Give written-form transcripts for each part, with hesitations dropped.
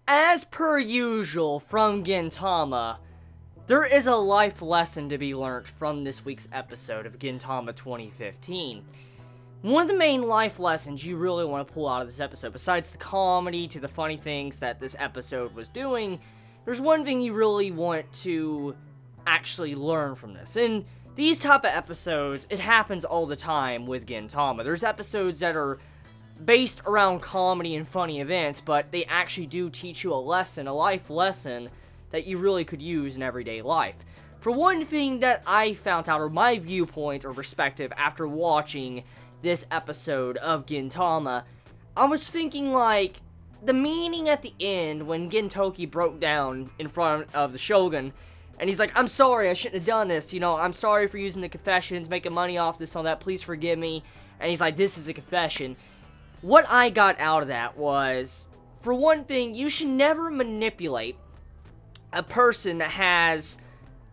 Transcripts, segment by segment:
As per usual from Gintama, there is a life lesson to be learnt from this week's episode of Gintama 2015. One of the main life lessons you really want to pull out of this episode, besides the comedy to the funny things that this episode was doing, there's one thing you really want to actually learn from this. And these type of episodes, it happens all the time with Gintama. There's episodes that are based around comedy and funny events, but they actually do teach you a lesson, a life lesson, that you really could use in everyday life. For one thing that I found out, or my viewpoint or perspective after watching this episode of Gintama, I was thinking like, the meaning at the end when Gintoki broke down in front of the Shogun, and he's like, I'm sorry, I shouldn't have done this, I'm sorry for using the confessions, making money off this and all that, please forgive me, and he's like, this is a confession. What I got out of that was, for one thing, you should never manipulate a person that has,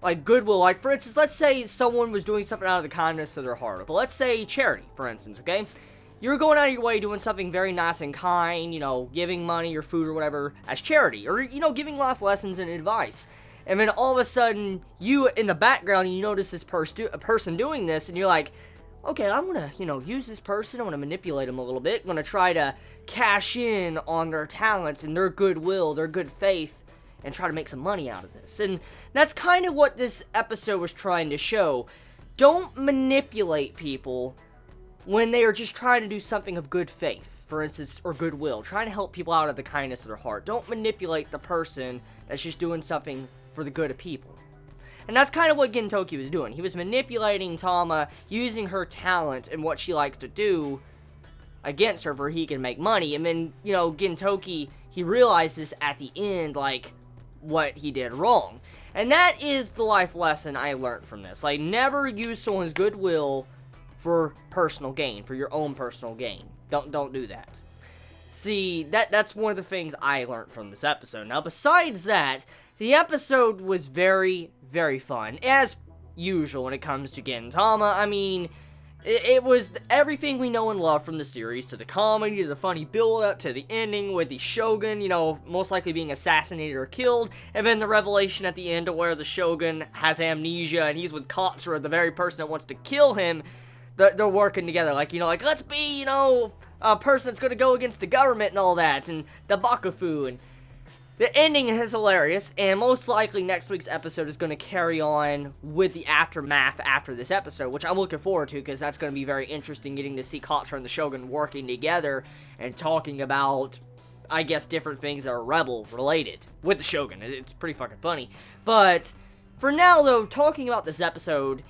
like, goodwill. Like, for instance, let's say someone was doing something out of the kindness of their heart. But let's say charity, for instance, okay? You're going out of your way doing something very nice and kind, giving money or food or whatever as charity. Or, giving life lessons and advice. And then all of a sudden, you, in the background, you notice this person doing this, and you're like, okay, I'm gonna, use this person, I'm gonna manipulate them a little bit, I'm gonna try to cash in on their talents and their goodwill, their good faith, and try to make some money out of this. And that's kind of what this episode was trying to show. Don't manipulate people when they are just trying to do something of good faith, for instance, or goodwill, trying to help people out of the kindness of their heart. Don't manipulate the person that's just doing something for the good of people. And that's kind of what Gintoki was doing. He was manipulating Tama, using her talent and what she likes to do against her for he can make money. And then, Gintoki, he realizes at the end, like, what he did wrong. And that is the life lesson I learned from this. Like, never use someone's goodwill for personal gain, for your own personal gain. Don't do that. See, that's one of the things I learned from this episode. Now, besides that, the episode was very, very fun, as usual when it comes to Gintama. I mean, it was everything we know and love from the series, to the comedy, to the funny build-up, to the ending with the Shogun, most likely being assassinated or killed, and then the revelation at the end of where the Shogun has amnesia, and he's with Katsura, the very person that wants to kill him. They're working together, like, let's be, a person that's gonna go against the government and all that, and the Bakufu, and the ending is hilarious, and most likely next week's episode is going to carry on with the aftermath after this episode, which I'm looking forward to, because that's going to be very interesting, getting to see Katsura and the Shogun working together, and talking about, I guess, different things that are rebel-related with the Shogun. It's pretty fucking funny. But, for now, though, talking about this episode,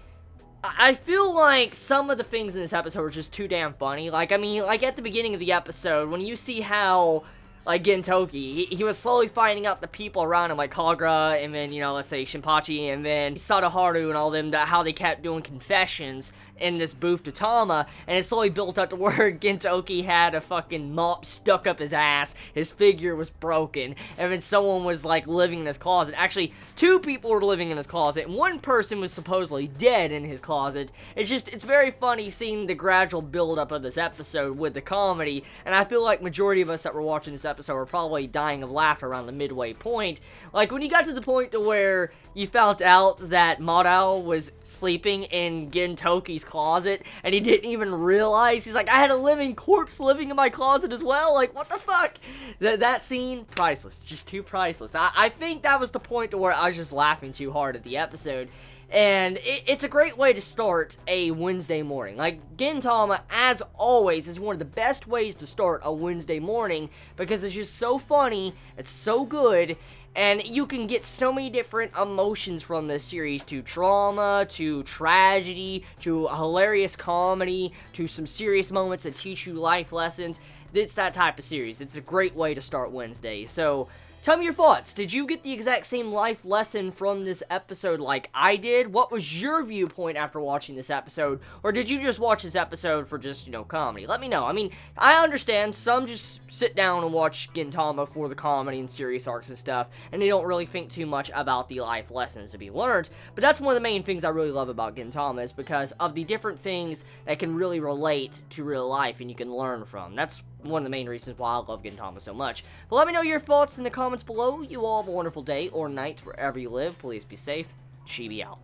I feel like some of the things in this episode are just too damn funny. Like, at the beginning of the episode, when you see how, like, Gintoki, he was slowly finding out the people around him, like Kagura, and then, let's say Shinpachi, and then Sadaharu and all them, how they kept doing confessions in this booth to Tama, and it slowly built up to where Gintoki had a fucking mop stuck up his ass, his figure was broken, and then someone was, like, living in his closet. Actually, two people were living in his closet, and one person was supposedly dead in his closet. It's very funny seeing the gradual build-up of this episode with the comedy, and I feel like majority of us that were watching this episode were probably dying of laughter around the midway point. Like, when you got to the point to where you found out that Madao was sleeping in Gintoki's closet, and he didn't even realize. He's like, I had a living corpse living in my closet as well. Like, what the fuck? That scene, priceless. Just too priceless. I think that was the point to where I was just laughing too hard at the episode. And it's a great way to start a Wednesday morning. Like, Gintama, as always, is one of the best ways to start a Wednesday morning, because it's just so funny, it's so good, and you can get so many different emotions from this series, to trauma, to tragedy, to a hilarious comedy, to some serious moments that teach you life lessons. It's that type of series. It's a great way to start Wednesday. So, tell me your thoughts. Did you get the exact same life lesson from this episode like I did? What was your viewpoint after watching this episode? Or did you just watch this episode for just, comedy? Let me know. I mean, I understand some just sit down and watch Gintama for the comedy and serious arcs and stuff, and they don't really think too much about the life lessons to be learned. But that's one of the main things I really love about Gintama, is because of the different things that can really relate to real life and you can learn from. That's one of the main reasons why I love Gintama so much. But let me know your thoughts in the comments below. You all have a wonderful day or night wherever you live. Please be safe. Chibi out.